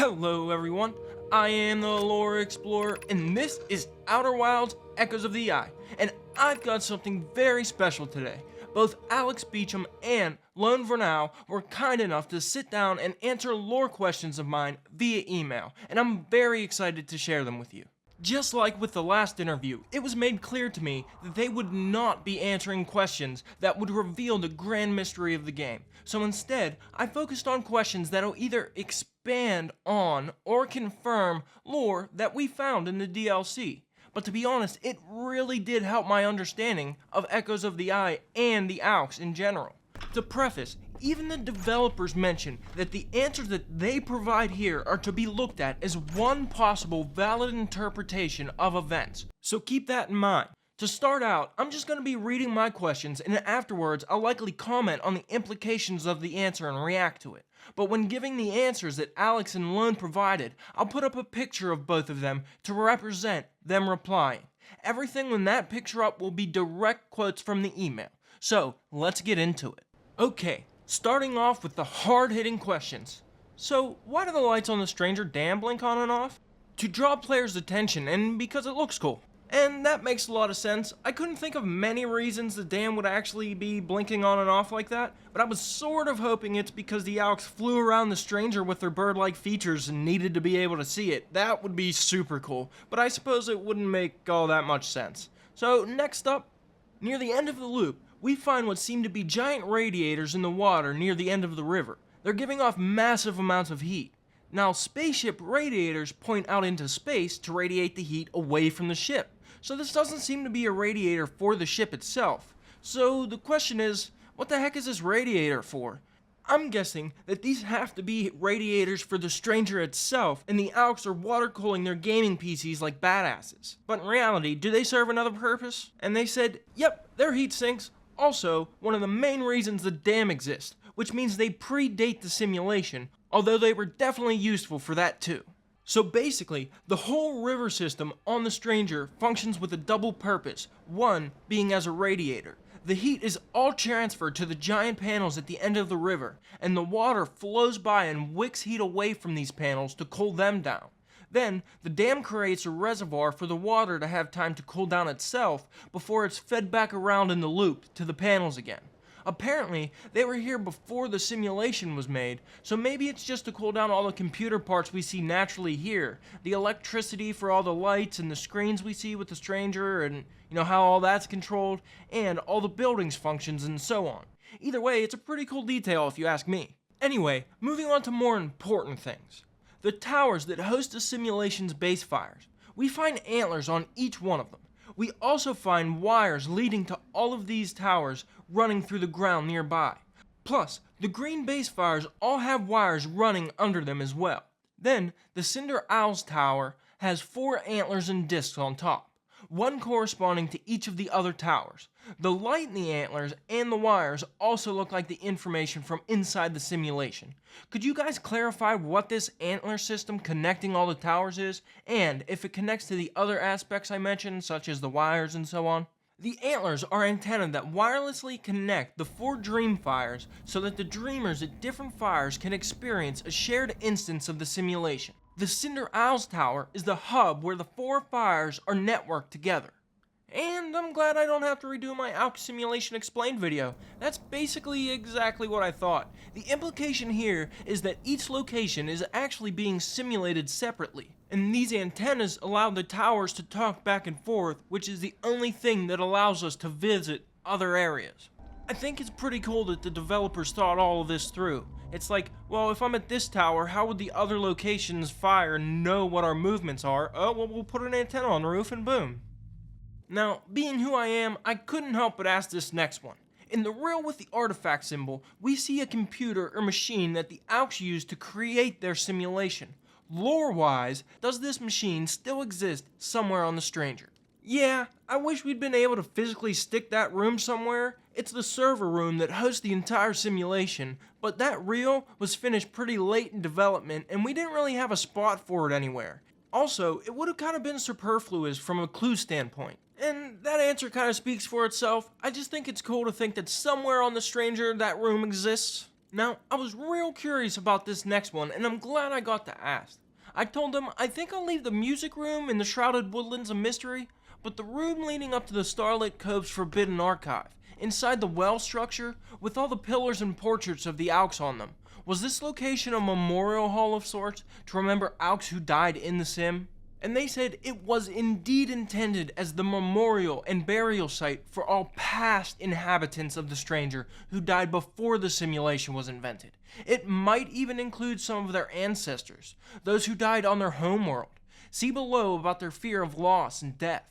Hello everyone, I am the Lore Explorer, and this is Outer Wilds Echoes of the Eye, and I've got something very special today. Both Alex Beecham and Lone Vernal were kind enough to sit down and answer lore questions of mine via email, and I'm very excited to share them with you. Just like with the last interview, it was made clear to me that they would not be answering questions that would reveal the grand mystery of the game. So instead, I focused on questions that'll either expand on or confirm lore that we found in the DLC. But to be honest, it really did help my understanding of Echoes of the Eye and the Owlks in general. To preface, even the developers mention that the answers that they provide here are to be looked at as one possible valid interpretation of events, so keep that in mind. To start out, I'm just going to be reading my questions, and afterwards I'll likely comment on the implications of the answer and react to it. But when giving the answers that Alex and Lone provided, I'll put up a picture of both of them to represent them replying. Everything in that picture up will be direct quotes from the email. So, let's get into it. Okay, starting off with the hard-hitting questions. So, why do the lights on the Stranger Dam blink on and off? To draw players' attention, and because it looks cool. And that makes a lot of sense. I couldn't think of many reasons the dam would actually be blinking on and off like that, but I was sort of hoping it's because the Owlks flew around the Stranger with their bird-like features and needed to be able to see it. That would be super cool, but I suppose it wouldn't make all that much sense. So next up, near the end of the loop, we find what seem to be giant radiators in the water near the end of the river. They're giving off massive amounts of heat. Now, spaceship radiators point out into space to radiate the heat away from the ship. So this doesn't seem to be a radiator for the ship itself. So the question is, what the heck is this radiator for? I'm guessing that these have to be radiators for the Stranger itself, and the Owlks are water cooling their gaming PCs like badasses. But in reality, do they serve another purpose? And they said, yep, they're heat sinks. Also, one of the main reasons the dam exists, which means they predate the simulation, although they were definitely useful for that too. So basically, the whole river system on the Stranger functions with a double purpose, one being as a radiator. The heat is all transferred to the giant panels at the end of the river, and the water flows by and wicks heat away from these panels to cool them down. Then, the dam creates a reservoir for the water to have time to cool down itself before it's fed back around in the loop to the panels again. Apparently, they were here before the simulation was made, so maybe it's just to cool down all the computer parts we see naturally here, the electricity for all the lights and the screens we see with the Stranger, and how all that's controlled, and all the building's functions and so on. Either way, it's a pretty cool detail if you ask me. Anyway, moving on to more important things. The towers that host the simulation's base fires. We find antlers on each one of them. We also find wires leading to all of these towers running through the ground nearby. Plus, the green base fires all have wires running under them as well. Then, the Cinder Owl's tower has 4 antlers and discs on top, one corresponding to each of the other towers. The light in the antlers and the wires also look like the information from inside the simulation. Could you guys clarify what this antler system connecting all the towers is, and if it connects to the other aspects I mentioned, such as the wires and so on? The antlers are antennae that wirelessly connect the 4 dream fires so that the dreamers at different fires can experience a shared instance of the simulation. The Cinder Owl's tower is the hub where the 4 fires are networked together. And I'm glad I don't have to redo my Owlks Simulation Explained video. That's basically exactly what I thought. The implication here is that each location is actually being simulated separately, and these antennas allow the towers to talk back and forth, which is the only thing that allows us to visit other areas. I think it's pretty cool that the developers thought all of this through. It's like, well, if I'm at this tower, how would the other locations fire know what our movements are? Oh, well, we'll put an antenna on the roof and boom. Now, being who I am, I couldn't help but ask this next one. In the reel with the artifact symbol, we see a computer or machine that the Owlks used to create their simulation. Lore-wise, does this machine still exist somewhere on the Stranger? Yeah, I wish we'd been able to physically stick that room somewhere. It's the server room that hosts the entire simulation, but that reel was finished pretty late in development and we didn't really have a spot for it anywhere. Also, it would have kind of been superfluous from a clue standpoint. And that answer kind of speaks for itself. I just think it's cool to think that somewhere on the Stranger that room exists. Now, I was real curious about this next one, and I'm glad I got to ask. I told them I think I'll leave the music room in the Shrouded Woodlands a mystery, but the room leading up to the Starlit Cove's Forbidden Archive, inside the well structure, with all the pillars and portraits of the Owlks on them, was this location a memorial hall of sorts to remember Owlks who died in the sim? And they said it was indeed intended as the memorial and burial site for all past inhabitants of the stranger who died before the simulation was invented. It might even include some of their ancestors, those who died on their homeworld. See below about their fear of loss and death.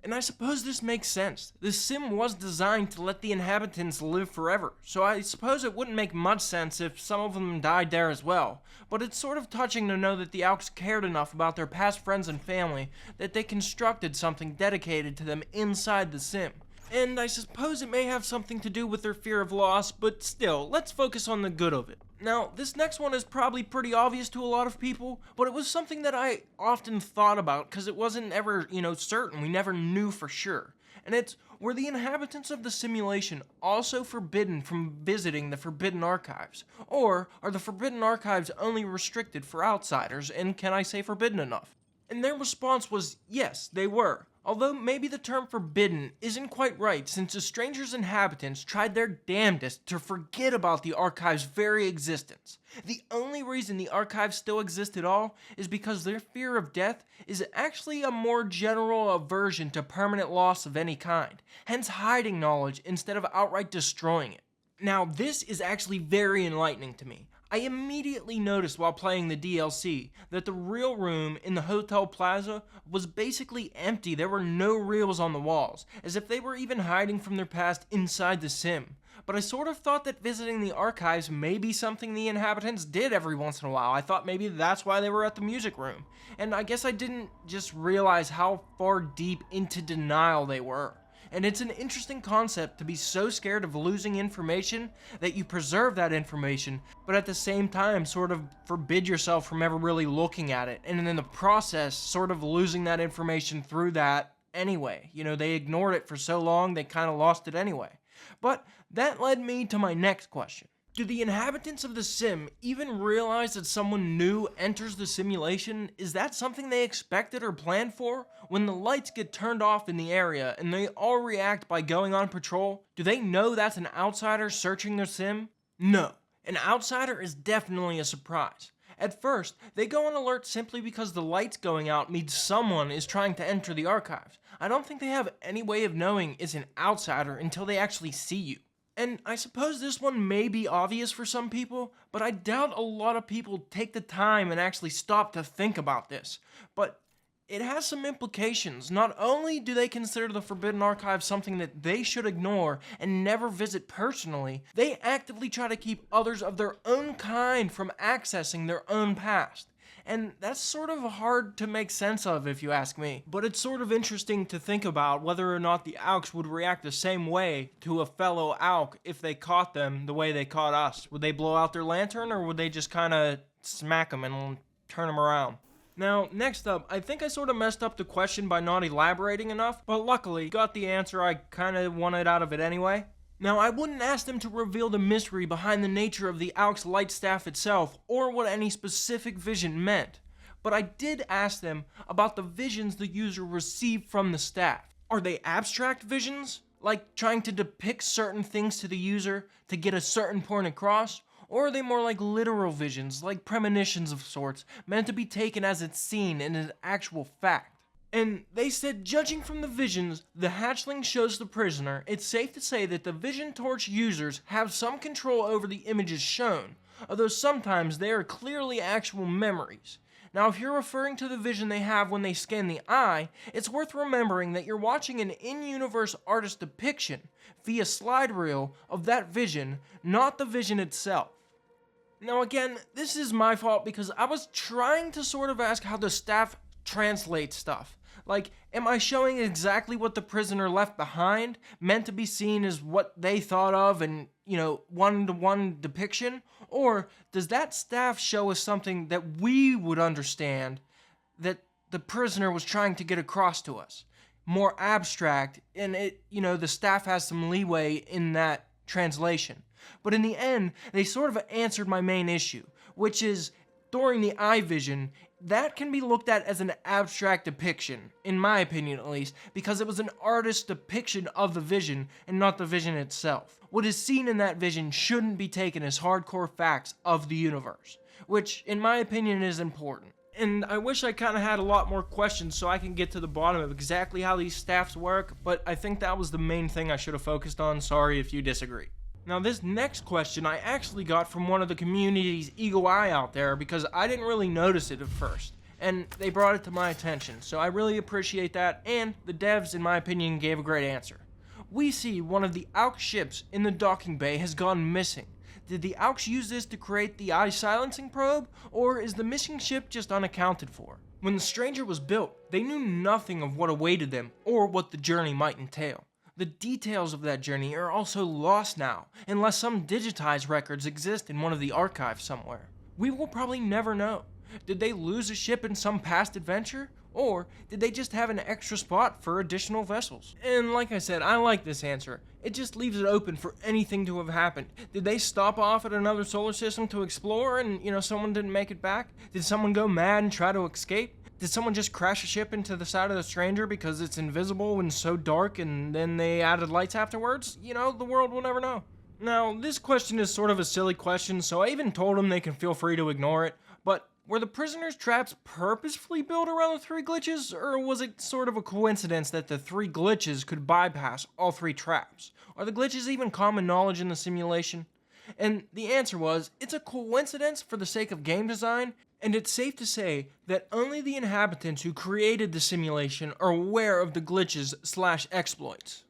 And I suppose this makes sense. This sim was designed to let the inhabitants live forever, so I suppose it wouldn't make much sense if some of them died there as well. But it's sort of touching to know that the Owlks cared enough about their past friends and family that they constructed something dedicated to them inside the sim. And I suppose it may have something to do with their fear of loss, but still, let's focus on the good of it. Now, this next one is probably pretty obvious to a lot of people, but it was something that I often thought about because it wasn't ever, certain. We never knew for sure. And it's, were the inhabitants of the simulation also forbidden from visiting the Forbidden Archives? Or are the Forbidden Archives only restricted for outsiders, and can I say forbidden enough? And their response was yes, they were. Although maybe the term forbidden isn't quite right, since the stranger's inhabitants tried their damnedest to forget about the archive's very existence. The only reason the archives still exist at all is because their fear of death is actually a more general aversion to permanent loss of any kind, hence hiding knowledge instead of outright destroying it. Now, this is actually very enlightening to me. I immediately noticed while playing the DLC that the real room in the hotel plaza was basically empty. There were no reels on the walls, as if they were even hiding from their past inside the sim. But I sort of thought that visiting the archives may be something the inhabitants did every once in a while. I thought maybe that's why they were at the music room. And I guess I didn't just realize how far deep into denial they were. And it's an interesting concept to be so scared of losing information that you preserve that information, but at the same time sort of forbid yourself from ever really looking at it. And in the process, sort of losing that information through that anyway. They ignored it for so long, they kind of lost it anyway. But that led me to my next question. Do the inhabitants of the sim even realize that someone new enters the simulation? Is that something they expected or planned for? When the lights get turned off in the area and they all react by going on patrol, do they know that's an outsider searching their sim? No, an outsider is definitely a surprise. At first, they go on alert simply because the lights going out means someone is trying to enter the archives. I don't think they have any way of knowing it's an outsider until they actually see you. And I suppose this one may be obvious for some people, but I doubt a lot of people take the time and actually stop to think about this. But it has some implications. Not only do they consider the Forbidden Archive something that they should ignore and never visit personally, they actively try to keep others of their own kind from accessing their own past. And that's sort of hard to make sense of if you ask me. But it's sort of interesting to think about whether or not the Owlks would react the same way to a fellow Owlk if they caught them the way they caught us. Would they blow out their lantern, or would they just kind of smack them and turn them around? Now, next up, I think I sort of messed up the question by not elaborating enough, but luckily got the answer I kind of wanted out of it anyway. Now, I wouldn't ask them to reveal the mystery behind the nature of the Owlks light staff itself, or what any specific vision meant, but I did ask them about the visions the user received from the staff. Are they abstract visions, like trying to depict certain things to the user to get a certain point across? Or are they more like literal visions, like premonitions of sorts, meant to be taken as it's seen and as actual fact? And they said, judging from the visions the hatchling shows the prisoner, it's safe to say that the vision torch users have some control over the images shown, although sometimes they are clearly actual memories. Now, if you're referring to the vision they have when they scan the eye, it's worth remembering that you're watching an in-universe artist depiction via slide reel of that vision, not the vision itself. Now again, this is my fault because I was trying to sort of ask how the staff translates stuff. Like, am I showing exactly what the prisoner left behind, meant to be seen as what they thought of and, one-to-one depiction? Or does that staff show us something that we would understand that the prisoner was trying to get across to us? More abstract, and the staff has some leeway in that translation. But in the end, they sort of answered my main issue, which is, during the eye vision, that can be looked at as an abstract depiction, in my opinion at least, because it was an artist's depiction of the vision and not the vision itself. What is seen in that vision shouldn't be taken as hardcore facts of the universe, which in my opinion is important. And I wish I kind of had a lot more questions so I can get to the bottom of exactly how these staffs work, but I think that was the main thing I should have focused on. Sorry if you disagree. Now this next question I actually got from one of the community's eagle eye out there because I didn't really notice it at first, and they brought it to my attention, so I really appreciate that, and the devs in my opinion gave a great answer. We see one of the Owlks ships in the docking bay has gone missing. Did the Owlks use this to create the eye silencing probe, or is the missing ship just unaccounted for? When the stranger was built, they knew nothing of what awaited them or what the journey might entail. The details of that journey are also lost now, unless some digitized records exist in one of the archives somewhere. We will probably never know. Did they lose a ship in some past adventure? Or did they just have an extra spot for additional vessels? And like I said, I like this answer. It just leaves it open for anything to have happened. Did they stop off at another solar system to explore and, someone didn't make it back? Did someone go mad and try to escape? Did someone just crash a ship into the side of the stranger because it's invisible and so dark and then they added lights afterwards? The world will never know. Now, this question is sort of a silly question, so I even told them they can feel free to ignore it, but were the prisoners' traps purposefully built around the 3 glitches, or was it sort of a coincidence that the 3 glitches could bypass all 3 traps? Are the glitches even common knowledge in the simulation? And the answer was, it's a coincidence for the sake of game design, and it's safe to say that only the inhabitants who created the simulation are aware of the glitches/exploits.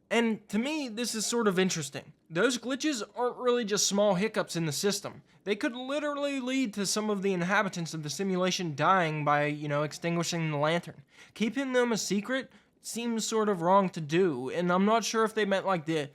And to me, this is sort of interesting. Those glitches aren't really just small hiccups in the system. They could literally lead to some of the inhabitants of the simulation dying by, extinguishing the lantern. Keeping them a secret seems sort of wrong to do, and I'm not sure if they meant like the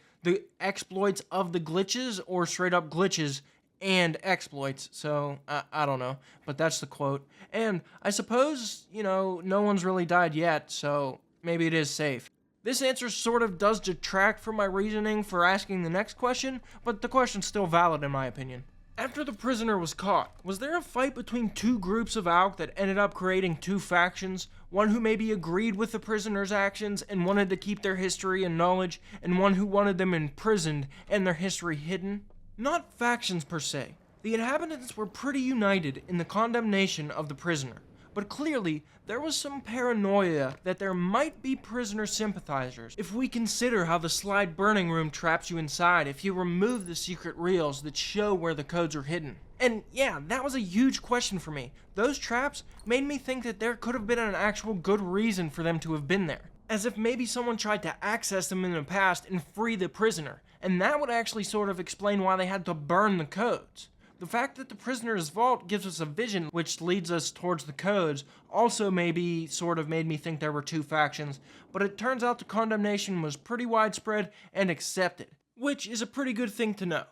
exploits of the glitches or straight up glitches and exploits, so I don't know, but that's the quote. And I suppose, no one's really died yet, so maybe it is safe. This answer sort of does detract from my reasoning for asking the next question, but the question's still valid in my opinion. After the prisoner was caught, was there a fight between 2 groups of Owlks that ended up creating 2 factions? One who maybe agreed with the prisoner's actions and wanted to keep their history and knowledge, and one who wanted them imprisoned and their history hidden? Not factions per se. The inhabitants were pretty united in the condemnation of the prisoner, but clearly there was some paranoia that there might be prisoner sympathizers if we consider how the slide burning room traps you inside if you remove the secret reels that show where the codes are hidden. And yeah, that was a huge question for me. Those traps made me think that there could have been an actual good reason for them to have been there, as if maybe someone tried to access them in the past and free the prisoner, and that would actually sort of explain why they had to burn the codes. The fact that the prisoner's vault gives us a vision which leads us towards the codes also maybe sort of made me think there were 2 factions, but it turns out the condemnation was pretty widespread and accepted, which is a pretty good thing to know.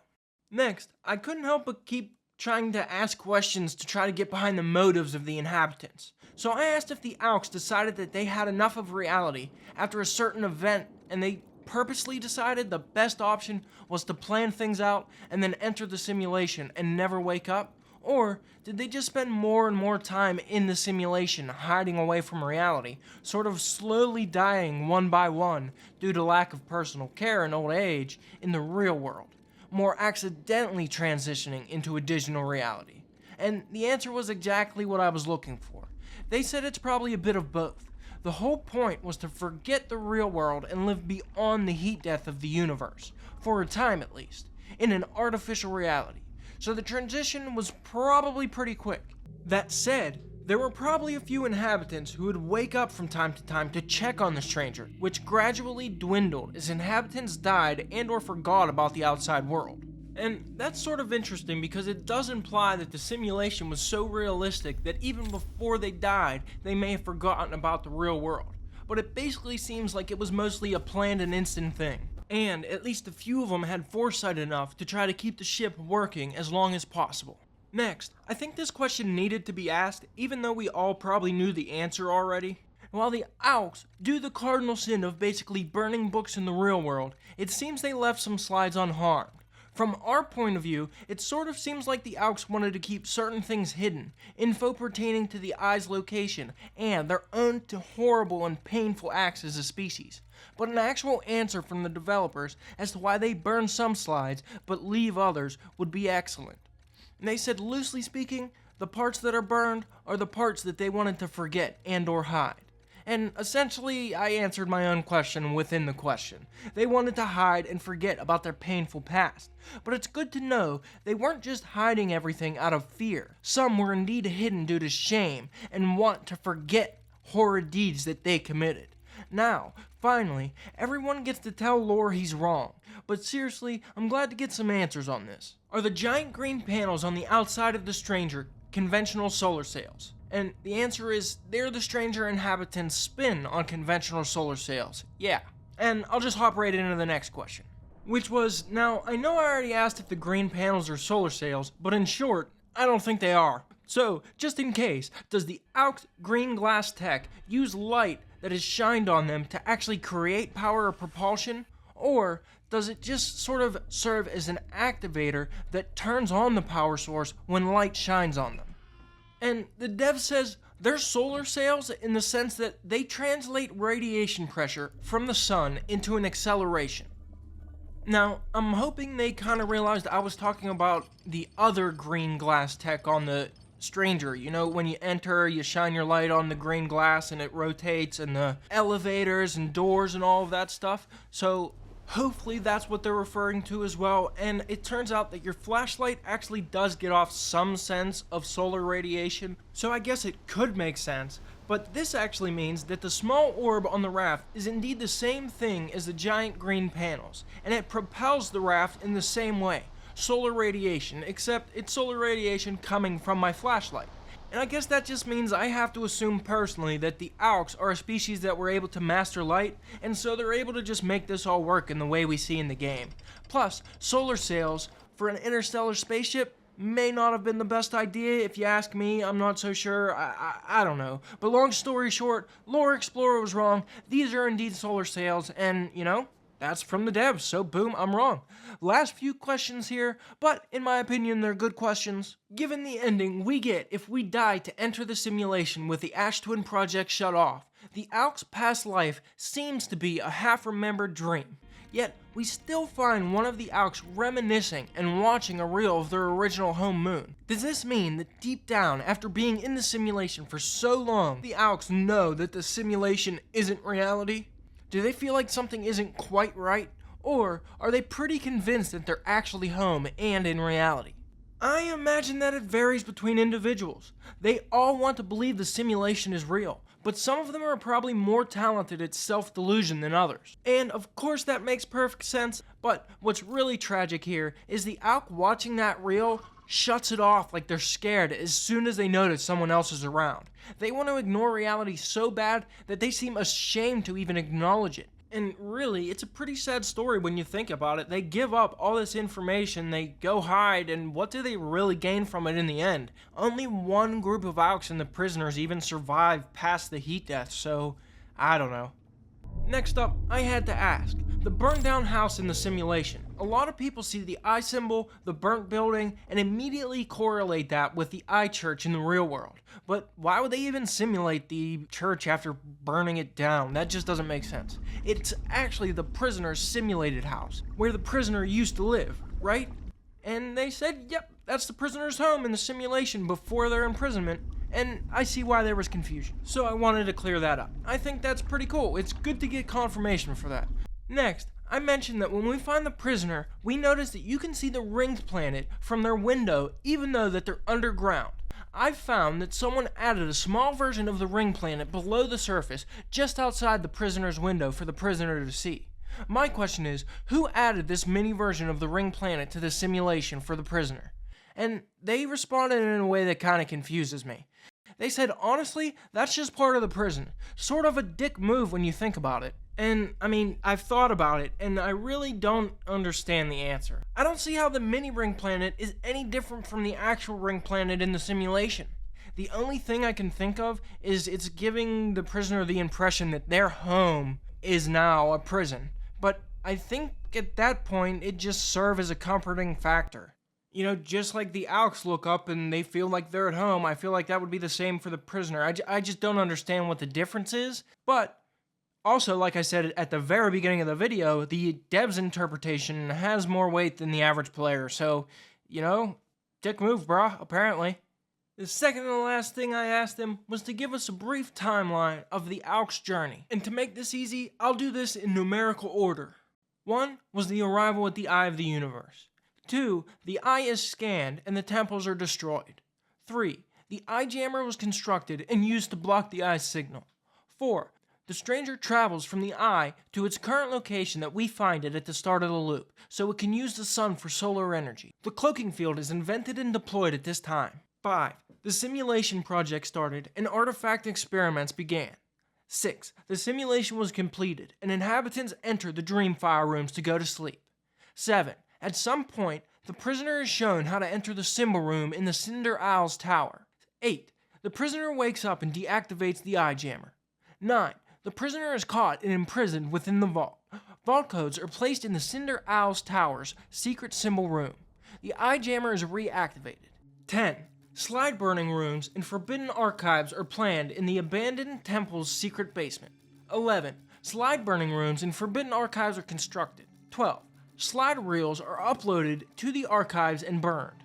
Next, I couldn't help but keep trying to ask questions to try to get behind the motives of the inhabitants. So I asked if the Owlks decided that they had enough of reality after a certain event and they purposely decided the best option was to plan things out and then enter the simulation and never wake up? Or did they just spend more and more time in the simulation, hiding away from reality, sort of slowly dying one by one due to lack of personal care and old age in the real world, more accidentally transitioning into additional reality? And the answer was exactly what I was looking for. They said it's probably a bit of both. The whole point was to forget the real world and live beyond the heat death of the universe, for a time at least, in an artificial reality. So the transition was probably pretty quick. That said, there were probably a few inhabitants who would wake up from time to time to check on the stranger, which gradually dwindled as inhabitants died and or forgot about the outside world. And that's sort of interesting because it does imply that the simulation was so realistic that even before they died, they may have forgotten about the real world. But it basically seems like it was mostly a planned and instant thing. And at least a few of them had foresight enough to try to keep the ship working as long as possible. Next, I think this question needed to be asked even though we all probably knew the answer already. While the Owlks do the cardinal sin of basically burning books in the real world, it seems they left some slides unharmed. From our point of view, it sort of seems like the Owlks wanted to keep certain things hidden, info pertaining to the eye's location, and their own horrible and painful acts as a species. But an actual answer from the developers as to why they burn some slides but leave others would be excellent. And they said, loosely speaking, the parts that are burned are the parts that they wanted to forget and or hide. And essentially, I answered my own question within the question. They wanted to hide and forget about their painful past. But it's good to know they weren't just hiding everything out of fear. Some were indeed hidden due to shame and want to forget horrid deeds that they committed. Now, finally, everyone gets to tell Lore he's wrong. But seriously, I'm glad to get some answers on this. Are the giant green panels on the outside of the stranger conventional solar sails? And the answer is, they're the stranger inhabitants' spin on conventional solar sails. Yeah. And I'll just hop right into the next question. Which was, now, I know I already asked if the green panels are solar sails, but in short, I don't think they are. So, just in case, does the Owlks green glass tech use light that is shined on them to actually create power or propulsion? Or does it just sort of serve as an activator that turns on the power source when light shines on them? And the dev says they're solar sails in the sense that they translate radiation pressure from the sun into an acceleration. Now, I'm hoping they kind of realized I was talking about the other green glass tech on the stranger. You know, when you enter, you shine your light on the green glass and it rotates, and the elevators and doors and all of that stuff. So hopefully that's what they're referring to as well, and it turns out that your flashlight actually does get off some sense of solar radiation, so I guess it could make sense, but this actually means that the small orb on the raft is indeed the same thing as the giant green panels, and it propels the raft in the same way, solar radiation, except it's solar radiation coming from my flashlight. And I guess that just means I have to assume personally that the Owlks are a species that were able to master light, and so they're able to just make this all work in the way we see in the game. Plus, solar sails for an interstellar spaceship may not have been the best idea. If you ask me, I'm not so sure. I don't know. But long story short, Lore Explorer was wrong. These are indeed solar sails, and you know, that's from the devs, so boom, I'm wrong. Last few questions here, but in my opinion, they're good questions. Given the ending we get if we die to enter the simulation with the Ash Twin project shut off, the Owlks' past life seems to be a half-remembered dream. Yet, we still find one of the Owlks reminiscing and watching a reel of their original home moon. Does this mean that deep down, after being in the simulation for so long, the Owlks know that the simulation isn't reality? Do they feel like something isn't quite right? Or are they pretty convinced that they're actually home and in reality? I imagine that it varies between individuals. They all want to believe the simulation is real, but some of them are probably more talented at self-delusion than others. And of course that makes perfect sense, but what's really tragic here is the Owlk watching that reel shuts it off like they're scared as soon as they notice someone else is around. They want to ignore reality so bad that they seem ashamed to even acknowledge it. And really, it's a pretty sad story when you think about it. They give up all this information, they go hide, and what do they really gain from it in the end? Only one group of Owlks and the prisoners even survive past the heat death, so I don't know. Next up, I had to ask, the burned down house in the simulation. A lot of people see the eye symbol, the burnt building, and immediately correlate that with the eye church in the real world. But why would they even simulate the church after burning it down? That just doesn't make sense. It's actually the prisoner's simulated house, where the prisoner used to live, right? And they said, yep, that's the prisoner's home in the simulation before their imprisonment. And I see why there was confusion. So I wanted to clear that up. I think that's pretty cool. It's good to get confirmation for that. Next, I mentioned that when we find the prisoner, we notice that you can see the rings planet from their window even though that they're underground. I've found that someone added a small version of the ring planet below the surface just outside the prisoner's window for the prisoner to see. My question is, who added this mini version of the ring planet to the simulation for the prisoner? And they responded in a way that kind of confuses me. They said, honestly, that's just part of the prison. Sort of a dick move when you think about it. And, I mean, I've thought about it, and I really don't understand the answer. I don't see how the mini ring planet is any different from the actual ring planet in the simulation. The only thing I can think of is it's giving the prisoner the impression that their home is now a prison. But I think at that point, it just serve as a comforting factor. You know, just like the Owlks look up and they feel like they're at home, I feel like that would be the same for the prisoner. I just don't understand what the difference is. But also, like I said at the very beginning of the video, the dev's interpretation has more weight than the average player. So, you know, dick move, brah, apparently. The second and the last thing I asked him was to give us a brief timeline of the Owlks' journey. And to make this easy, I'll do this in numerical order. 1 was the arrival at the Eye of the Universe. 2, the Eye is scanned and the temples are destroyed. 3, the Eye Jammer was constructed and used to block the Eye's signal. 4, the stranger travels from the Eye to its current location that we find it at the start of the loop, so it can use the sun for solar energy. The cloaking field is invented and deployed at this time. 5, the simulation project started and artifact experiments began. 6, the simulation was completed and inhabitants entered the Dreamfire rooms to go to sleep. 7, at some point, the prisoner is shown how to enter the symbol room in the Cinder Owl's tower. 8, the prisoner wakes up and deactivates the Eye Jammer. 9, the prisoner is caught and imprisoned within the vault. Vault codes are placed in the Cinder Owl's tower's secret symbol room. The Eye Jammer is reactivated. 10, slide burning rooms and forbidden archives are planned in the abandoned temple's secret basement. 11, slide burning rooms and forbidden archives are constructed. 12, slide reels are uploaded to the archives and burned.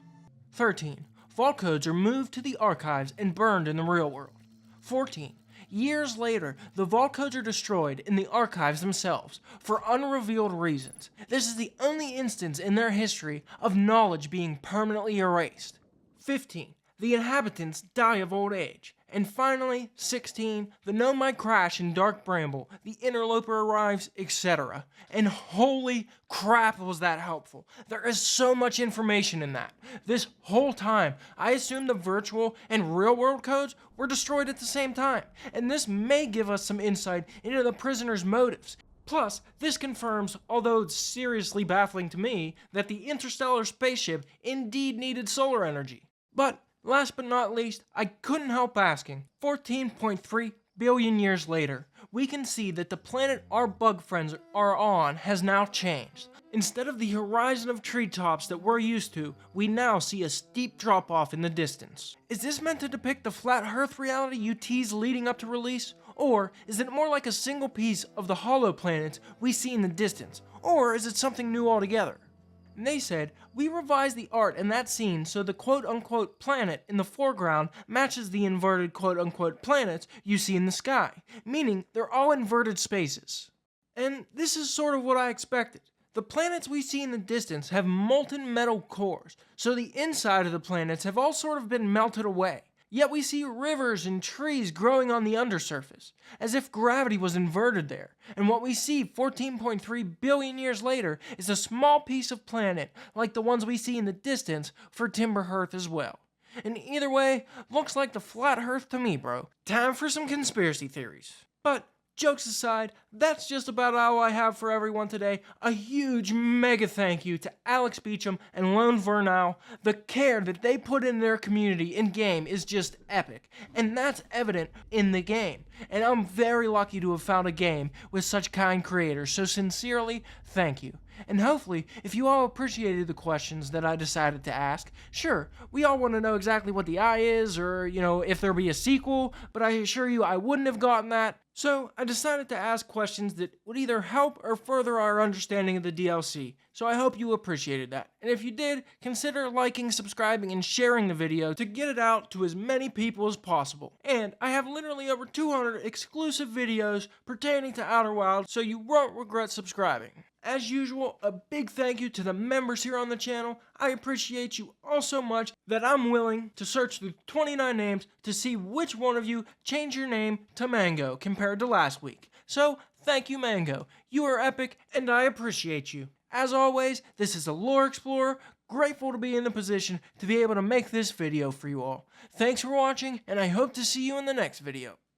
13, vault codes are moved to the archives and burned in the real world. 14, years later, the vault codes are destroyed in the archives themselves for unrevealed reasons. This is the only instance in their history of knowledge being permanently erased. 15, the inhabitants die of old age. And finally, 16, the nomad crash in Dark Bramble, the interloper arrives, etc. And holy crap was that helpful. There is so much information in that. This whole time, I assumed the virtual and real world codes were destroyed at the same time. And this may give us some insight into the prisoner's motives. Plus, this confirms, although it's seriously baffling to me, that the interstellar spaceship indeed needed solar energy. But last but not least, I couldn't help asking, 14.3 billion years later, we can see that the planet our bug friends are on has now changed. Instead of the horizon of treetops that we're used to, we now see a steep drop-off in the distance. Is this meant to depict the flat Earth reality you teased leading up to release? Or is it more like a single piece of the hollow planets we see in the distance? Or is it something new altogether? And they said, we revised the art in that scene so the quote-unquote planet in the foreground matches the inverted quote-unquote planets you see in the sky, meaning they're all inverted spaces. And this is sort of what I expected. The planets we see in the distance have molten metal cores, so the inside of the planets have all sort of been melted away. Yet we see rivers and trees growing on the undersurface, as if gravity was inverted there. And what we see 14.3 billion years later is a small piece of planet like the ones we see in the distance for Timber Earth as well. And either way, looks like the flat Earth to me, bro. Time for some conspiracy theories. But jokes aside, that's just about all I have for everyone today. A huge mega thank you to Alex Beecham and Lone Vernal. The care that they put in their community in-game is just epic, and that's evident in the game. And I'm very lucky to have found a game with such kind creators, so sincerely, thank you. And hopefully, if you all appreciated the questions that I decided to ask, sure, we all want to know exactly what the Eye is, or, if there'll be a sequel, but I assure you I wouldn't have gotten that. So I decided to ask questions that would either help or further our understanding of the DLC, so I hope you appreciated that. And if you did, consider liking, subscribing, and sharing the video to get it out to as many people as possible. And I have literally over 200 exclusive videos pertaining to Outer Wilds, so you won't regret subscribing. As usual, a big thank you to the members here on the channel. I appreciate you all so much that I'm willing to search through 29 names to see which one of you changed your name to Mango compared to last week. So, thank you, Mango. You are epic, and I appreciate you. As always, this is a Lore Explorer, grateful to be in the position to be able to make this video for you all. Thanks for watching, and I hope to see you in the next video.